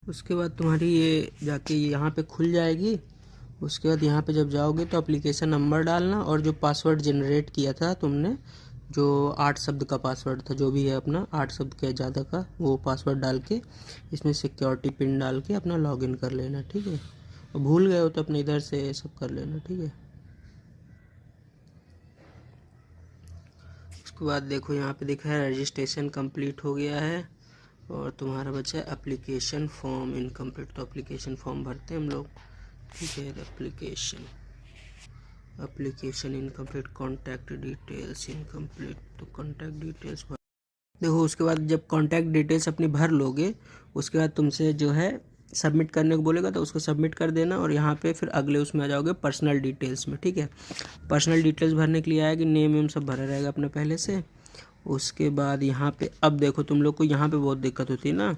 उसके बाद तुम्हारी ये जाके यहाँ पे खुल जाएगी। उसके बाद यहाँ पे जब जाओगे तो एप्लीकेशन नंबर डालना और जो पासवर्ड जनरेट किया था तुमने, जो 8 शब्द का पासवर्ड था, जो भी है अपना 8 शब्द के ज़्यादा का, वो पासवर्ड डाल के इसमें सिक्योरिटी पिन डाल के अपना लॉगिन कर लेना, ठीक है। और भूल गए हो तो अपने इधर से सब कर लेना, ठीक है। उसके बाद देखो यहाँ पे दिखा है रजिस्ट्रेशन कंप्लीट हो गया है और तुम्हारा बचा है एप्लीकेशन फॉर्म इनकम्प्लीट। तो एप्लीकेशन फॉर्म भरते हैं हम लोग, ठीक है। Application incomplete, contact details incomplete, तो कॉन्टैक्ट डिटेल्स भर देखो। उसके बाद जब कॉन्टैक्ट डिटेल्स अपनी भर लोगे, उसके बाद तुमसे जो है सबमिट करने को बोलेगा, तो उसको सबमिट कर देना। और यहाँ पे फिर अगले उसमें आ जाओगे पर्सनल डिटेल्स में, ठीक है। पर्सनल डिटेल्स भरने के लिए आएगी, नेम वेम सब भरा रहेगा अपने पहले से। उसके बाद यहाँ पे अब देखो, तुम लोग को यहाँ पे बहुत दिक्कत होती है ना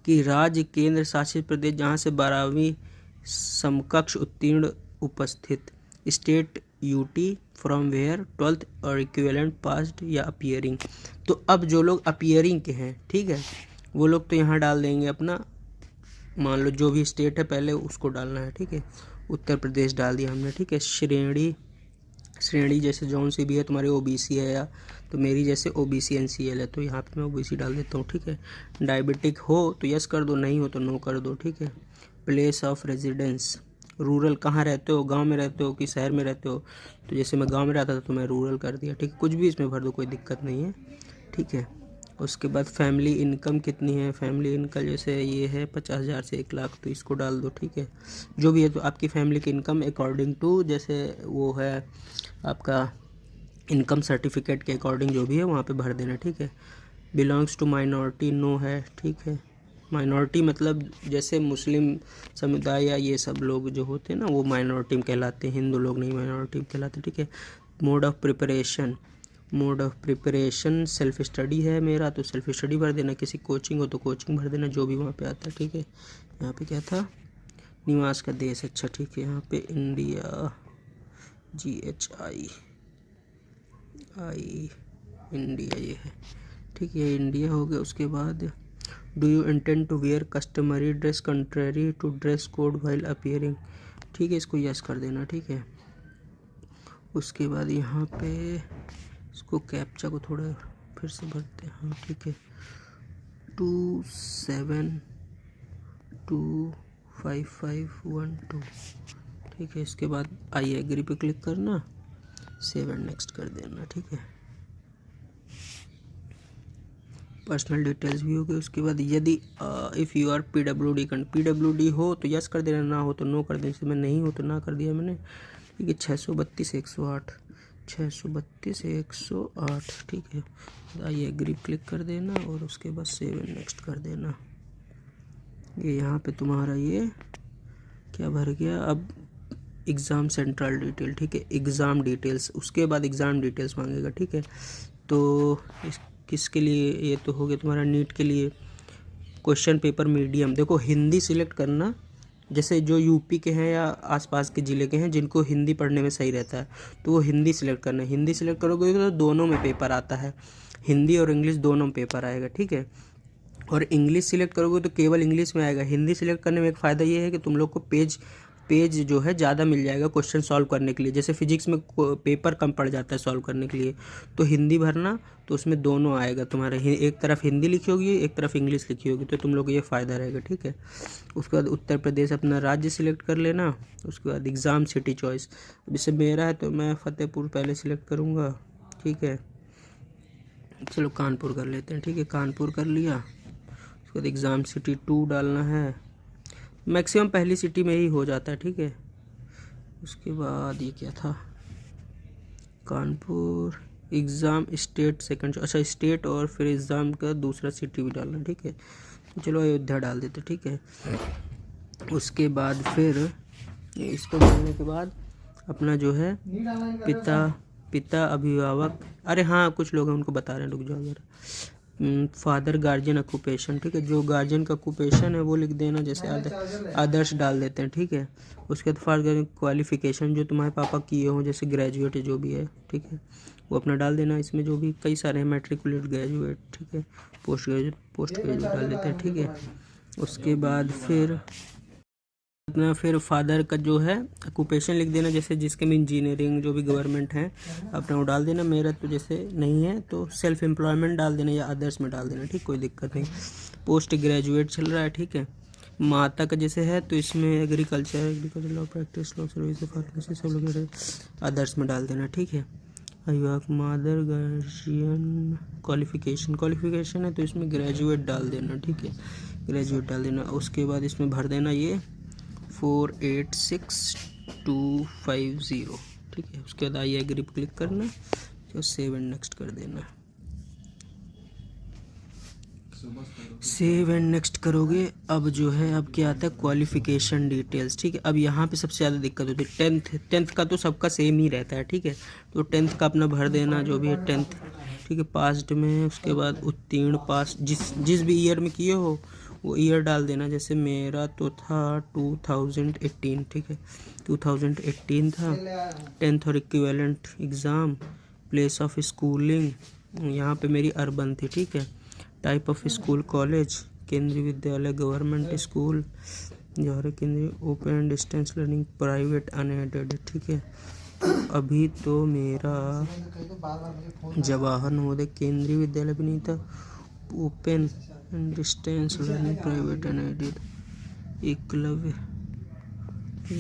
कि राज्य केंद्र शासित प्रदेश जहाँ से 12वीं समकक्ष उत्तीर्ण उपस्थित, state UT from where 12th और इक्विवेलेंट पास्ड या अपीयरिंग। तो अब जो लोग अपीयरिंग के हैं, ठीक है, वो लोग तो यहाँ डाल देंगे अपना, मान लो जो भी स्टेट है पहले उसको डालना है, ठीक है। उत्तर प्रदेश डाल दिया हमने, ठीक है। श्रेणी जैसे जौन सी भी है तुम्हारी, ओबीसी है या तो मेरी जैसे ओबीसी एनसीएल है, तो यहाँ पे मैं ओबीसी डाल देता हूँ, ठीक है। डायबिटिक हो तो यस कर दो, नहीं हो तो नो कर दो, ठीक है। प्लेस ऑफ रेजिडेंस, रूरल कहाँ रहते हो, गांव में रहते हो कि शहर में रहते हो, तो जैसे मैं गांव में रहता था तो मैं रूरल कर दिया, ठीक है। कुछ भी इसमें भर दो, कोई दिक्कत नहीं है, ठीक है। उसके बाद फैमिली इनकम कितनी है, फैमिली इनकम जैसे ये है 50,000 से 1 लाख, तो इसको डाल दो, ठीक है। जो भी है तो आपकी फैमिली की इनकम अकॉर्डिंग टू जैसे वो है आपका इनकम सर्टिफिकेट के अकॉर्डिंग जो भी है वहाँ पे भर देना, ठीक है। बिलोंग्स टू माइनॉरिटी, नो है, ठीक है। माइनॉरिटी मतलब जैसे मुस्लिम समुदाय या ये सब लोग जो होते हैं ना, वो माइनॉरिटी में कहलाते हैं, हिंदू लोग नहीं माइनॉरिटी में कहलाते, ठीक है। Mode of preparation self study है मेरा, तो सेल्फ स्टडी भर देना। किसी कोचिंग हो तो कोचिंग भर देना, जो भी वहाँ पे आता है, ठीक है। यहाँ पे क्या था, निवास का देश, अच्छा ठीक है। यहाँ पे इंडिया, GHI इंडिया ये है, ठीक है, इंडिया हो गया। उसके बाद do you intend to wear customary dress contrary to dress code while appearing, ठीक है, इसको यस कर देना, ठीक है। उसके बाद यहाँ पे इसको कैप्चा को थोड़ा फिर से भरते हैं, हाँ ठीक है। 27255512, ठीक है। इसके बाद आई एग्री पे क्लिक करना, सेव एंड नेक्स्ट कर देना, ठीक है। पर्सनल डिटेल्स भी हो गई। उसके बाद यदि इफ़ यू आर PWD हो तो यस कर देना, ना हो तो नो कर देना। जैसे मैं नहीं हो तो ना कर दिया मैंने, ठीक है। 632 108 ठीक है। आई एग्री क्लिक कर देना और उसके बाद सेव एंड नेक्स्ट कर देना। ये यहाँ पे तुम्हारा ये क्या भर गया। अब एग्ज़ाम सेंट्रल डिटेल, ठीक है, एग्ज़ाम डिटेल्स। उसके बाद एग्ज़ाम डिटेल्स मांगेगा, ठीक है। तो किसके लिए, ये तो हो गया तुम्हारा नीट के लिए। क्वेश्चन पेपर मीडियम, देखो हिंदी सिलेक्ट करना, जैसे जो यूपी के हैं या आसपास के ज़िले के हैं जिनको हिंदी पढ़ने में सही रहता है तो वो हिंदी सिलेक्ट करना है। हिंदी सिलेक्ट करोगे तो दोनों में पेपर आता है, हिंदी और इंग्लिश दोनों में पेपर आएगा, ठीक है। और इंग्लिश सिलेक्ट करोगे तो केवल इंग्लिश में आएगा। हिंदी सिलेक्ट करने में एक फ़ायदा ये है कि तुम लोग को पेज जो है ज़्यादा मिल जाएगा क्वेश्चन सॉल्व करने के लिए। जैसे फिजिक्स में पेपर कम पड़ जाता है सॉल्व करने के लिए, तो हिंदी भरना तो उसमें दोनों आएगा तुम्हारे, एक तरफ हिंदी लिखी होगी एक तरफ इंग्लिश लिखी होगी, तो तुम लोग को ये फ़ायदा रहेगा, ठीक है। उसके बाद उत्तर प्रदेश अपना राज्य सिलेक्ट कर लेना। उसके बाद एग्ज़ाम सिटी चॉइस, जैसे मेरा है तो मैं फ़तेहपुर पहले सिलेक्ट करूँगा, ठीक है। चलो कानपुर कर लेते हैं, ठीक है, कानपुर कर लिया। उसके बाद एग्ज़ाम सिटी 2 डालना है, मैक्सिमम पहली सिटी में ही हो जाता है, ठीक है। उसके बाद ये क्या था, कानपुर एग्ज़ाम स्टेट सेकंड, अच्छा स्टेट और फिर एग्ज़ाम का दूसरा सिटी भी डालना, ठीक है। चलो अयोध्या डाल देते, ठीक है। उसके बाद फिर इसको डालने के बाद अपना जो है पिता अभिभावक, अरे हाँ कुछ लोग हैं उनको बता रहे हैं, रुक जाओ जरा। फादर गार्जियन ऑक्यूपेशन, ठीक है, जो गार्जियन का ऑक्यूपेशन है वो लिख देना, जैसे आदर्श डाल देते हैं, ठीक है। उसके बाद फादर क्वालिफिकेशन जो तुम्हारे पापा किए हों, जैसे ग्रेजुएट जो भी है, ठीक है, वो अपना डाल देना। इसमें जो भी कई सारे हैं, मैट्रिकुलेट, ग्रेजुएट, ठीक है, पोस्ट ग्रेजुएट डाल देते हैं, ठीक है। उसके बाद फिर अपना फिर फादर का जो है ऑक्यूपेशन लिख देना, जैसे जिसके में इंजीनियरिंग जो भी गवर्नमेंट है अपना वो डाल देना। मेरा तो जैसे नहीं है तो सेल्फ एम्प्लॉयमेंट डाल देना या अदर्स में डाल देना, ठीक, कोई दिक्कत नहीं। पोस्ट ग्रेजुएट चल रहा है, ठीक है। माता का जैसे है तो इसमें agriculture law practice law service pharmacy सब लोग अदर्स में डाल देना, ठीक है। अभिभावक मादर गार्जियन क्वालिफिकेशन है तो इसमें ग्रेजुएट डाल देना, ठीक है, ग्रेजुएट डाल देना। उसके बाद इसमें भर देना ये 486250, ठीक है। उसके बाद आई एग्री पर क्लिक करना तो सेव एंड नेक्स्ट कर देना। सेव एंड नेक्स्ट करोगे। अब जो है अब क्या आता है क्वालिफिकेशन डिटेल्स, ठीक है। अब यहाँ पे सबसे ज़्यादा दिक्कत होती है टेंथ का तो सबका सेम ही रहता है, ठीक है। तो टेंथ का अपना भर देना जो भी है टेंथ, ठीक है, पास्ड में। उसके बाद उत्तीर्ण पास जिस भी ईयर में किए हो वो ईयर डाल देना। जैसे मेरा तो था 2018, ठीक है, 2018 था। टेंथ और equivalent exam, place of schooling यहाँ पे मेरी अर्बन थी, ठीक है। टाइप ऑफ स्कूल कॉलेज, केंद्रीय विद्यालय, गवर्नमेंट स्कूल, जौहरी केंद्रीय, open and distance learning, private unaided, ठीक है। अभी तो मेरा जवाहर नवोदय केंद्रीय विद्यालय भी नहीं था, open and distance learning private unaided, Eklavya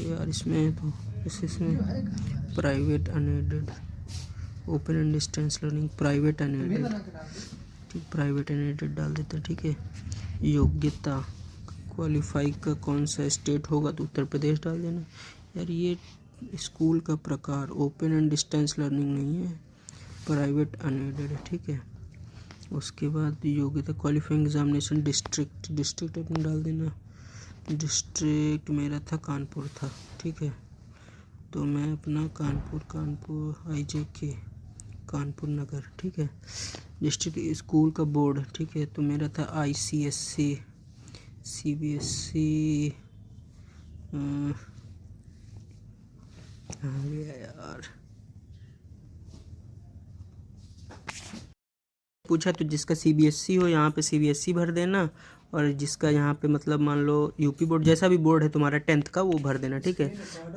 यार इसमें तो इसमें private unaided, open and distance learning private unaided, private aided डाल देते हैं, ठीक है। योग्यता क्वालिफाई का कौन सा स्टेट होगा तो उत्तर प्रदेश डाल देना। यार ये स्कूल का प्रकार ओपन एंड डिस्टेंस लर्निंग नहीं है, प्राइवेट अनएडेड है, ठीक है। उसके बाद योग्यता क्वालिफाइंग एग्जामिनेशन डिस्ट्रिक्ट अपना डाल देना। डिस्ट्रिक्ट मेरा था कानपुर था, ठीक है, तो मैं अपना कानपुर IJK कानपुर नगर, ठीक है। डिस्ट्रिक्ट स्कूल का बोर्ड, ठीक है, तो मेरा था ICSC CBSE यार पूछा तो जिसका CBSE हो यहाँ पे CBSE भर देना, और जिसका यहाँ पे मतलब मान लो यूपी बोर्ड जैसा भी बोर्ड है तुम्हारा टेंथ का वो भर देना, ठीक है।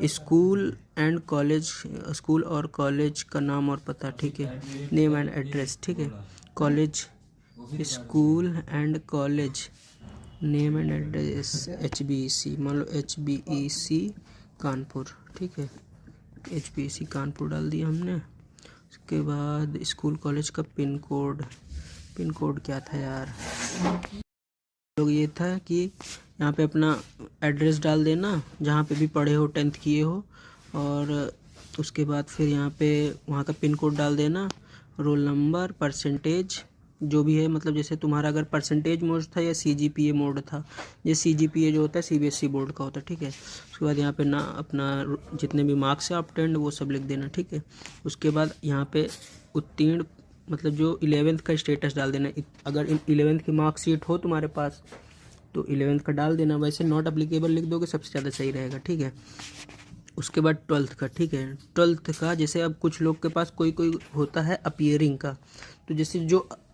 स्कूल एंड कॉलेज, स्कूल और कॉलेज का नाम और पता, ठीक है, नेम एंड एड्रेस, ठीक है। College, school and college name and address HBEC, मान लो HBEC कानपुर, ठीक है, HBEC कानपुर डाल दिया हमने। उसके बाद स्कूल कॉलेज का पिन कोड क्या था यार, लोग ये था कि यहाँ पे अपना एड्रेस डाल देना जहाँ पे भी पढ़े हो, टेंथ किए हो, और उसके बाद फिर यहाँ पे वहाँ का पिन कोड डाल देना, रोल नंबर, परसेंटेज जो भी है, मतलब जैसे तुम्हारा अगर परसेंटेज मोड था या CGPA मोड था, ये CGPA जो होता है CBSE बोर्ड का होता है, ठीक है। उसके बाद यहाँ पे ना अपना जितने भी मार्क्स है ऑब्टेन्ड वो सब लिख देना, ठीक है। उसके बाद यहाँ पे उत्तीर्ण मतलब जो 11th का स्टेटस डाल देना, अगर 11th की मार्कशीट हो तुम्हारे पास तो 11th का डाल देना, वैसे नॉट अप्लीकेबल लिख दोगे सबसे ज़्यादा सही रहेगा, ठीक है। उसके बाद 12th का, ठीक है, 12th का जैसे अब कुछ लोग के पास कोई होता है अपीयरिंग का, तो जैसे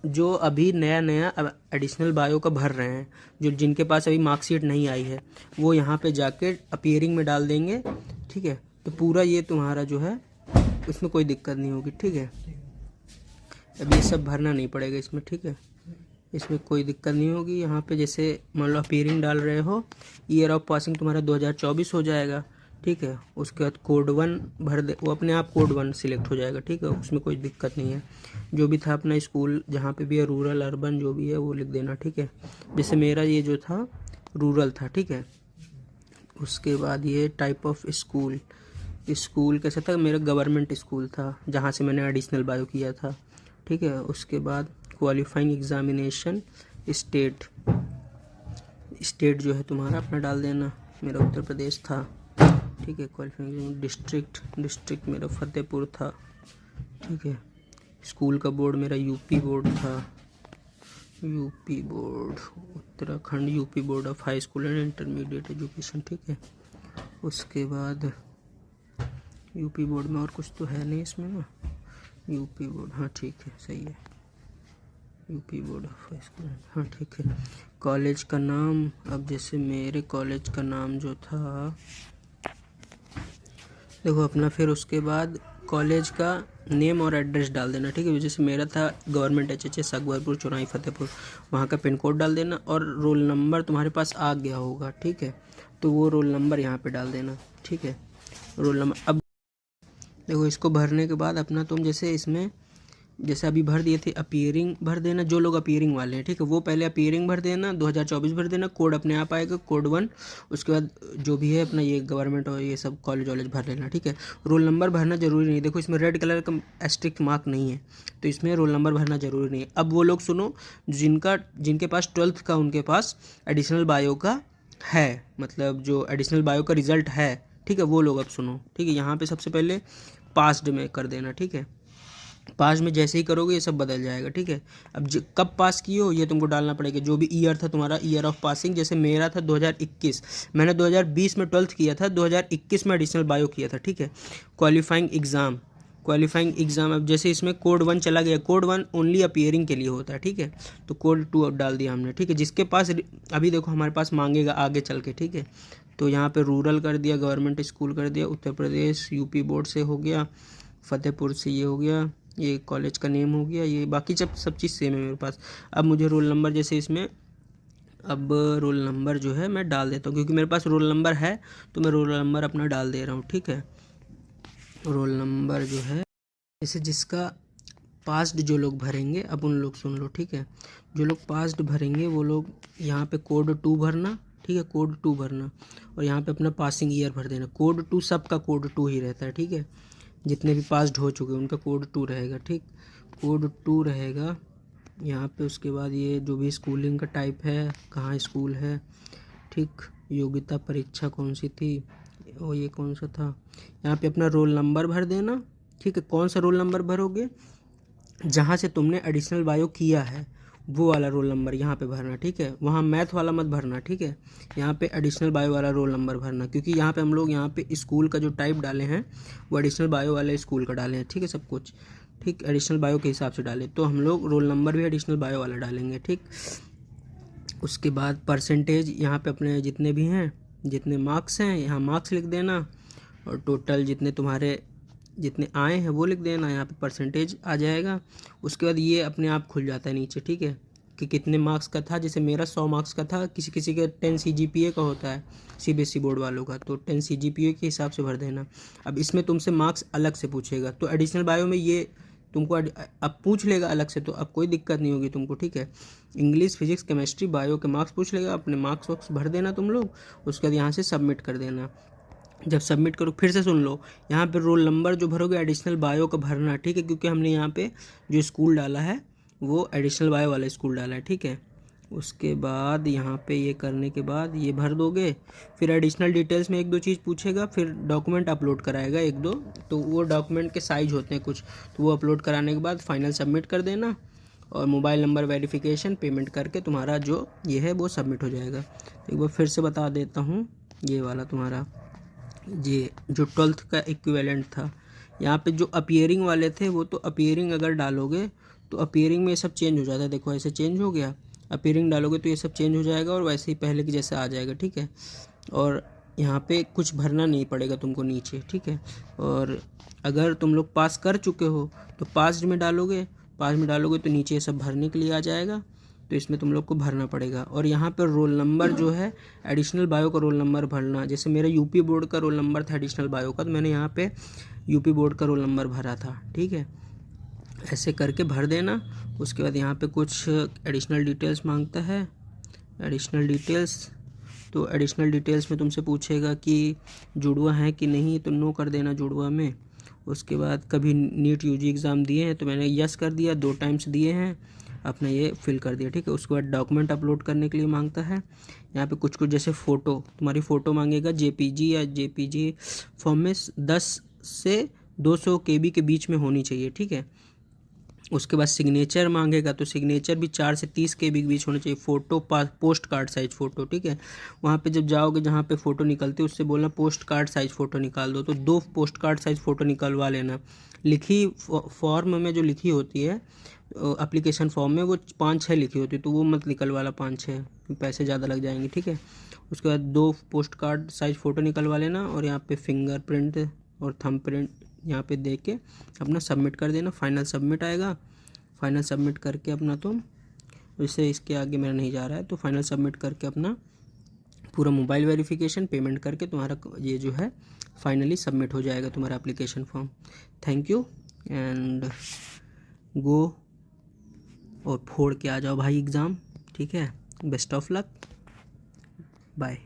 जो अभी नया एडिशनल बायो का भर रहे हैं, जो जिनके पास अभी मार्कशीट नहीं आई है वो यहाँ पे जाके अपीयरिंग में डाल देंगे, ठीक है। तो पूरा ये तुम्हारा जो है उसमें कोई दिक्कत नहीं होगी, ठीक है। अब ये सब भरना नहीं पड़ेगा इसमें, ठीक है, इसमें कोई दिक्कत नहीं होगी। यहाँ पे जैसे मान लो अपीयरिंग डाल रहे हो, ईयर ऑफ पासिंग तुम्हारा 2024 हो जाएगा, ठीक है। उसके बाद कोड 1 भर दे, वो अपने आप कोड 1 सिलेक्ट हो जाएगा, ठीक है, उसमें कोई दिक्कत नहीं है। जो भी था अपना स्कूल जहाँ पे भी है, रूरल अर्बन जो भी है वो लिख देना, ठीक है। जैसे मेरा ये जो था रूरल था, ठीक है। उसके बाद ये टाइप ऑफ स्कूल कैसा था, मेरा गवर्नमेंट स्कूल था जहाँ से मैंने एडिशनल बायो किया था, ठीक है। उसके बाद क्वालिफाइंग एग्जामिनेशन स्टेट जो है तुम्हारा अपना डाल देना, मेरा उत्तर प्रदेश था, ठीक है। क्वालिफाइंग डिस्ट्रिक्ट मेरा फतेहपुर था, ठीक है। स्कूल का बोर्ड मेरा यूपी बोर्ड था, UP board Uttarakhand UP board of high school and intermediate education, ठीक है। उसके बाद यूपी बोर्ड में और कुछ तो है नहीं इसमें ना, यूपी बोर्ड, हाँ ठीक है, सही है। UP board of high school, हाँ ठीक है। कॉलेज का नाम, अब जैसे मेरे कॉलेज का नाम जो था, देखो अपना, फिर उसके बाद कॉलेज का नेम और एड्रेस डाल देना, ठीक है। जैसे मेरा था गवर्नमेंट एचएचएस अकबरपुर चौराही फतेहपुर, वहाँ का पिन कोड डाल देना और रोल नंबर तुम्हारे पास आ गया होगा, ठीक है, तो वो रोल नंबर यहाँ पे डाल देना, ठीक है, रोल नंबर। अब देखो इसको भरने के बाद अपना तुम जैसे इसमें जैसे अभी भर दिए थे अपीयरिंग भर देना, जो लोग अपीयरिंग वाले हैं, ठीक है, वो पहले अपीयरिंग भर देना, 2024 भर देना, कोड अपने आप आएगा कोड 1, उसके बाद जो भी है अपना ये गवर्नमेंट और ये सब कॉलेज वॉलेज भर लेना, ठीक है। रोल नंबर भरना जरूरी नहीं, देखो इसमें रेड कलर का एस्ट्रिक्ट मार्क नहीं है, तो इसमें रोल नंबर भरना जरूरी नहीं है। अब वो लोग सुनो जिनके पास 12th का, उनके पास एडिशनल बायो का है, मतलब जो एडिशनल बायो का रिजल्ट है, ठीक है, वो लोग अब सुनो, ठीक है। यहाँ पे सबसे पहले पास्ड में कर देना, ठीक है, पास में जैसे ही करोगे ये सब बदल जाएगा, ठीक है। अब कब पास किए हो ये तुमको डालना पड़ेगा, जो भी ईयर था तुम्हारा, ईयर ऑफ पासिंग, जैसे मेरा था 2021, मैंने 2020 में 12th किया था, 2021 में एडिशनल बायो किया था, ठीक है। क्वालिफाइंग एग्ज़ाम, अब जैसे इसमें कोड 1 चला गया, कोड 1 ओनली अपीयरिंग के लिए होता है, ठीक है, तो कोड 2 अब डाल दिया हमने, ठीक है। जिसके पास अभी देखो हमारे पास मांगेगा आगे चल के, ठीक है, तो यहाँ पे रूरल कर दिया, गवर्नमेंट स्कूल कर दिया, उत्तर प्रदेश यूपी बोर्ड से हो गया, फतेहपुर से ये हो गया, ये कॉलेज का नेम हो गया, ये बाकी सब चीज़ सेम है मेरे पास। अब मुझे रोल नंबर, जैसे इसमें अब रोल नंबर जो है मैं डाल देता हूँ, क्योंकि मेरे पास रोल नंबर है तो मैं रोल नंबर अपना डाल दे रहा हूँ, ठीक है। रोल नंबर जो है, जैसे जिसका पास्ड जो लोग भरेंगे, अब उन लोग सुन लो, ठीक है, जो लोग पास्ड भरेंगे वो लोग यहाँ पे कोड 2 भरना, ठीक है, कोड 2 भरना, और यहाँ पे अपना पासिंग ईयर भर देना, कोड 2 सबका कोड 2 ही रहता है, ठीक है, जितने भी पास्ड हो चुके हैं उनका कोड 2 रहेगा, ठीक, कोड 2 रहेगा यहाँ पे। उसके बाद ये जो भी स्कूलिंग का टाइप है, कहाँ स्कूल है, ठीक, योग्यता परीक्षा कौन सी थी, और ये कौन सा था, यहाँ पे अपना रोल नंबर भर देना, ठीक है। कौन सा रोल नंबर भरोगे, जहाँ से तुमने एडिशनल बायो किया है वो वाला रोल नंबर यहाँ पे भरना, ठीक है, वहाँ मैथ वाला मत भरना, ठीक है, यहाँ पे एडिशनल बायो वाला रोल नंबर भरना, क्योंकि यहाँ पे हम लोग यहाँ पे स्कूल का जो टाइप डाले हैं वो एडिशनल बायो वाले स्कूल का डाले हैं, ठीक है, सब कुछ ठीक एडिशनल बायो के हिसाब से डाले, तो हम लोग रोल नंबर भी एडिशनल बायो वाला डालेंगे, ठीक। उसके बाद परसेंटेज यहाँ पे अपने जितने भी हैं, जितने मार्क्स हैं यहाँ मार्क्स लिख देना, और टोटल जितने आए हैं वो लिख देना, यहाँ पे परसेंटेज आ जाएगा। उसके बाद ये अपने आप खुल जाता है नीचे, ठीक है, कि कितने मार्क्स का था, जैसे मेरा 100 मार्क्स का था, किसी किसी का 10 CGPA का होता है CBSE बोर्ड वालों का, तो 10 CGPA के हिसाब से भर देना। अब इसमें तुमसे मार्क्स अलग से पूछेगा, तो एडिशनल बायो में ये तुमको अब पूछ लेगा अलग से, तो अब कोई दिक्कत नहीं होगी तुमको, ठीक है। इंग्लिश फिजिक्स केमिस्ट्री बायो के मार्क्स पूछ लेगा, अपने मार्क्स वार्क्स भर देना तुम लोग, उसके बाद यहाँ से सबमिट कर देना। जब सबमिट करो फिर से सुन लो, यहाँ पे रोल नंबर जो भरोगे एडिशनल बायो का भरना, ठीक है, क्योंकि हमने यहाँ पे जो स्कूल डाला है वो एडिशनल बायो वाला स्कूल डाला है, ठीक है। उसके बाद यहाँ पे ये करने के बाद ये भर दोगे, फिर एडिशनल डिटेल्स में 1-2 चीज़ पूछेगा, फिर डॉक्यूमेंट अपलोड कराएगा 1-2, तो वो डॉक्यूमेंट के साइज होते हैं कुछ, तो वो अपलोड कराने के बाद फाइनल सबमिट कर देना, और मोबाइल नंबर वेरिफिकेशन पेमेंट करके तुम्हारा जो ये है वो सबमिट हो जाएगा। एक बार फिर से बता देता हूँ, ये वाला तुम्हारा ये जो 12th का इक्विवेलेंट था, यहाँ पे जो अपीयरिंग वाले थे वो तो अपीयरिंग अगर डालोगे तो अपीयरिंग में ये सब चेंज हो जाता है, देखो ऐसे चेंज हो गया, अपीयरिंग डालोगे तो ये सब चेंज हो जाएगा और वैसे ही पहले के जैसे आ जाएगा, ठीक है। और यहाँ पे कुछ भरना नहीं पड़ेगा तुमको नीचे, ठीक है। और अगर तुम लोग पास कर चुके हो तो पास में डालोगे तो नीचे ये सब भरने के लिए आ जाएगा, तो इसमें तुम लोग को भरना पड़ेगा। और यहाँ पर रोल नंबर जो है एडिशनल बायो का रोल नंबर भरना, जैसे मेरा यूपी बोर्ड का रोल नंबर था एडिशनल बायो का, तो मैंने यहाँ पे यूपी बोर्ड का रोल नंबर भरा था, ठीक है, ऐसे करके भर देना। उसके बाद यहाँ पे कुछ एडिशनल डिटेल्स मांगता है, एडिशनल डिटेल्स, तो एडिशनल डिटेल्स में तुमसे पूछेगा कि जुड़वा है कि नहीं, तो नो कर देना जुड़वा में। उसके बाद कभी नीट यूजी एग्ज़ाम दिए हैं, तो मैंने यस कर दिया, 2 टाइम्स दिए हैं, अपना ये फिल कर दिया, ठीक है। उसके बाद डॉक्यूमेंट अपलोड करने के लिए मांगता है, यहाँ पे कुछ जैसे फ़ोटो, तुम्हारी फ़ोटो मांगेगा JPG या JPG फॉर्म में 10 से 200 KB के बीच में होनी चाहिए, ठीक है। उसके बाद सिग्नेचर मांगेगा, तो सिग्नेचर भी 4 से 30 KB के बीच होना चाहिए। Photo post card size photo, ठीक है। वहाँ पे जब जाओगे जहाँ पे फ़ोटो निकलती है उससे बोलना पोस्ट कार्ड साइज़ फ़ोटो निकाल दो, तो 2 पोस्ट कार्ड साइज़ फ़ोटो निकलवा लेना। लिखी फॉर्म में जो लिखी होती है एप्लीकेशन फॉर्म में वो 5-6 लिखी होती है, तो वो मत निकलवाना 5-6, पैसे ज़्यादा लग जाएंगे, ठीक है। उसके बाद 2 पोस्ट कार्ड साइज फ़ोटो निकलवा लेना और यहाँ पे फिंगरप्रिंट और थंब प्रिंट यहाँ पे दे के अपना सबमिट कर देना। फाइनल सबमिट आएगा, फाइनल सबमिट करके अपना तुम, वैसे इसके आगे मेरा नहीं जा रहा है, तो फाइनल सबमिट करके अपना पूरा मोबाइल वेरिफिकेशन पेमेंट करके तुम्हारा ये जो है फाइनली सबमिट हो जाएगा तुम्हारा application form. Thank you and go और फोड़ के आ जाओ भाई एग्ज़ाम, ठीक है। Best of luck, bye.